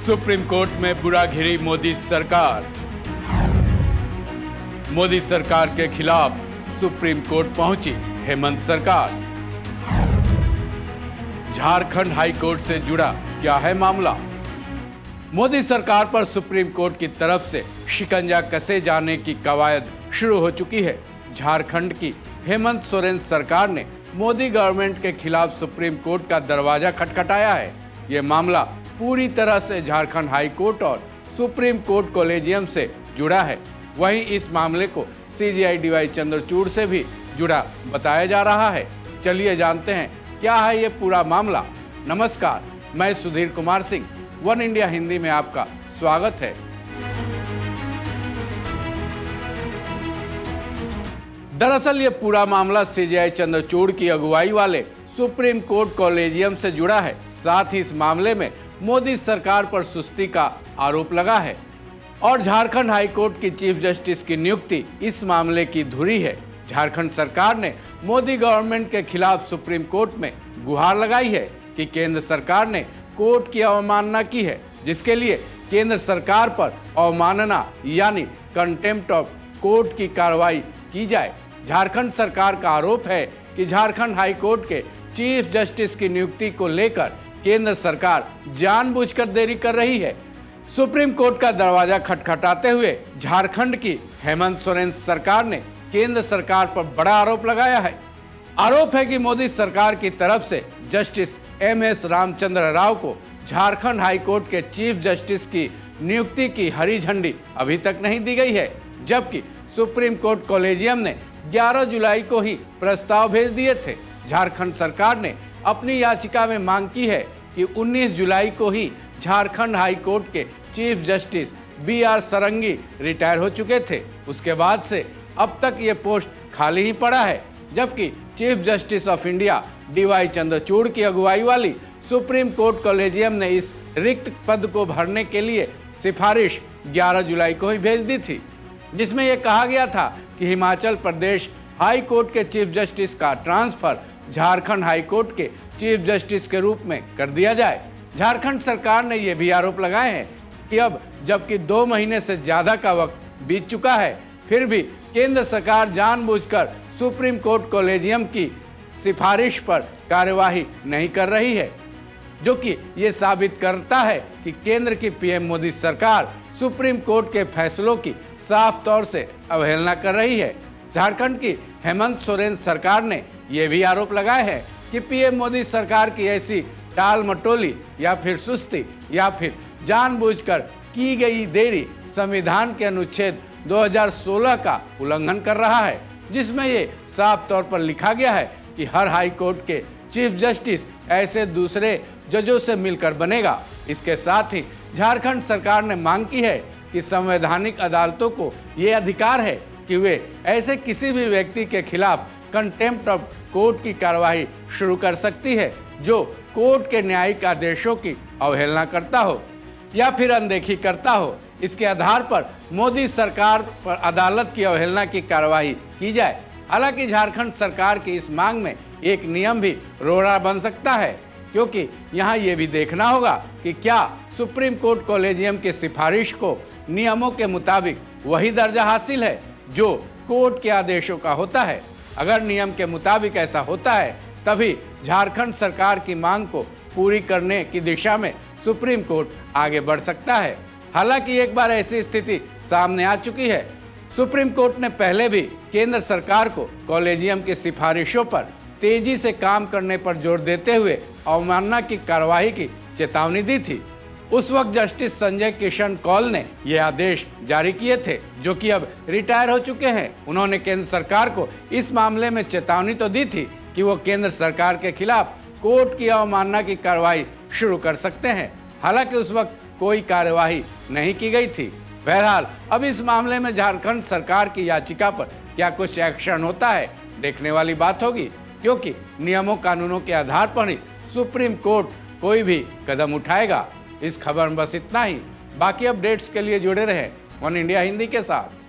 Supreme court में बुरा घिरी मोदी सरकार। मोदी सरकार के खिलाफ सुप्रीम कोर्ट पहुंची हेमंत सरकार। झारखंड हाई कोर्ट से जुड़ा क्या है मामला? मोदी सरकार पर सुप्रीम कोर्ट की तरफ से शिकंजा कसे जाने की कवायद शुरू हो चुकी है। झारखंड की हेमंत सोरेन सरकार ने मोदी गवर्नमेंट के खिलाफ सुप्रीम कोर्ट का दरवाजा खटखटाया है। ये मामला पूरी तरह से झारखंड हाई कोर्ट और सुप्रीम कोर्ट कॉलेजियम से जुड़ा है। वहीं इस मामले को सीजेआई डीवाई चंद्रचूड़ से भी जुड़ा बताया जा रहा है। चलिए जानते हैं क्या है ये पूरा मामला। नमस्कार, मैं सुधीर कुमार सिंह, वन इंडिया हिंदी में आपका स्वागत है। दरअसल ये पूरा मामला सीजेआई चंद्रचूड़ की अगुवाई वाले सुप्रीम कोर्ट कॉलेजियम से जुड़ा है। साथ ही इस मामले में मोदी सरकार पर सुस्ती का आरोप लगा है और झारखंड हाई कोर्ट की चीफ जस्टिस की नियुक्ति इस मामले की धुरी है। झारखंड सरकार ने मोदी गवर्नमेंट के खिलाफ सुप्रीम कोर्ट में गुहार लगाई है कि केंद्र सरकार ने कोर्ट की अवमानना की है, जिसके लिए केंद्र सरकार पर अवमानना यानी कंटेम्प्ट ऑफ कोर्ट की कार्रवाई की जाए। झारखंड सरकार का आरोप है कि झारखंड हाई कोर्ट के चीफ जस्टिस की नियुक्ति को लेकर केंद्र सरकार जानबूझकर देरी कर रही है। सुप्रीम कोर्ट का दरवाजा खटखटाते हुए झारखंड की हेमंत सोरेन सरकार ने केंद्र सरकार पर बड़ा आरोप लगाया है। आरोप है कि मोदी सरकार की तरफ से जस्टिस एमएस रामचंद्र राव को झारखंड हाई कोर्ट के चीफ जस्टिस की नियुक्ति की हरी झंडी अभी तक नहीं दी गई है, जबकि सुप्रीम कोर्ट कॉलेजियम ने 11 जुलाई को ही प्रस्ताव भेज दिए थे। झारखंड सरकार ने अपनी याचिका में मांग की है कि 19 जुलाई को ही झारखंड हाई कोर्ट के chief justice BR Sarangi retire हो चुके थे। उसके बाद से अब तक ये पोस्ट खाली ही पड़ा है, जबकि chief justice of India DY Chandrachud की अगुवाई वाली सुप्रीम कोर्ट कॉलेजियम ने इस रिक्त पद को भरने के लिए सिफारिश 11 जुलाई को ही भेज दी थी, जिसमें यह कहा गया था कि हिमाचल प्रदेश हाई कोर्ट के चीफ जस्टिस का ट्रांसफर झारखंड हाई कोर्ट के चीफ जस्टिस के रूप में कर दिया जाए। झारखंड सरकार ने यह भी आरोप लगाए हैं कि अब जबकि 2 महीने से ज्यादा का वक्त बीत चुका है, फिर भी केंद्र सरकार जानबूझकर सुप्रीम कोर्ट कॉलेजियम की सिफारिश पर कार्यवाही नहीं कर रही है, जो कि ये साबित करता है कि केंद्र की पीएम मोदी सरकार सुप्रीम कोर्ट के फैसलों की साफ तौर से अवहेलना कर रही है। झारखंड की हेमंत सोरेन सरकार ने यह भी आरोप लगाए हैं कि पीएम मोदी सरकार की ऐसी टाल मटोली या फिर सुस्ती या फिर जानबूझकर की गई देरी संविधान के अनुच्छेद 2016 का उल्लंघन कर रहा है, जिसमें ये साफ तौर पर लिखा गया है कि हर हाई कोर्ट के चीफ जस्टिस ऐसे दूसरे जजों से मिलकर बनेगा। इसके साथ ही झारखंड सरकार ने मांग की है कि संवैधानिक अदालतों को ये अधिकार है कि वे ऐसे किसी भी व्यक्ति के खिलाफ कंटेम्प्ट ऑफ कोर्ट की कार्रवाई शुरू कर सकती है जो कोर्ट के न्यायिक आदेशों की अवहेलना करता हो या फिर अनदेखी करता हो। इसके आधार पर मोदी सरकार पर अदालत की अवहेलना की कार्रवाई की जाए। हालांकि झारखंड सरकार की इस मांग में एक नियम भी रोड़ा बन सकता है, क्योंकि यहाँ ये भी देखना होगा कि क्या सुप्रीम कोर्ट कॉलेजियम की सिफारिश को नियमों के मुताबिक वही दर्जा हासिल है जो कोर्ट के आदेशों का होता है। अगर नियम के मुताबिक ऐसा होता है, तभी झारखंड सरकार की मांग को पूरी करने की दिशा में सुप्रीम कोर्ट आगे बढ़ सकता है। हालांकि एक बार ऐसी स्थिति सामने आ चुकी है। सुप्रीम कोर्ट ने पहले भी केंद्र सरकार को कॉलेजियम की सिफारिशों पर तेजी से काम करने पर जोर देते हुए अवमानना की कार्रवाई की चेतावनी दी थी। उस वक्त जस्टिस संजय किशन कौल ने यह आदेश जारी किए थे, जो कि अब रिटायर हो चुके हैं। उन्होंने केंद्र सरकार को इस मामले में चेतावनी तो दी थी कि वो केंद्र सरकार के खिलाफ कोर्ट की अवमानना की कार्रवाई शुरू कर सकते हैं। हालांकि उस वक्त कोई कार्यवाही नहीं की गई थी। बहरहाल अब इस मामले में झारखंड सरकार की याचिका पर क्या कुछ एक्शन होता है, देखने वाली बात होगी, क्योंकि नियमों कानूनों के आधार पर ही सुप्रीम कोर्ट कोई भी कदम उठाएगा। इस खबर में बस इतना ही। बाकी अपडेट्स के लिए जुड़े रहें वन इंडिया हिंदी के साथ।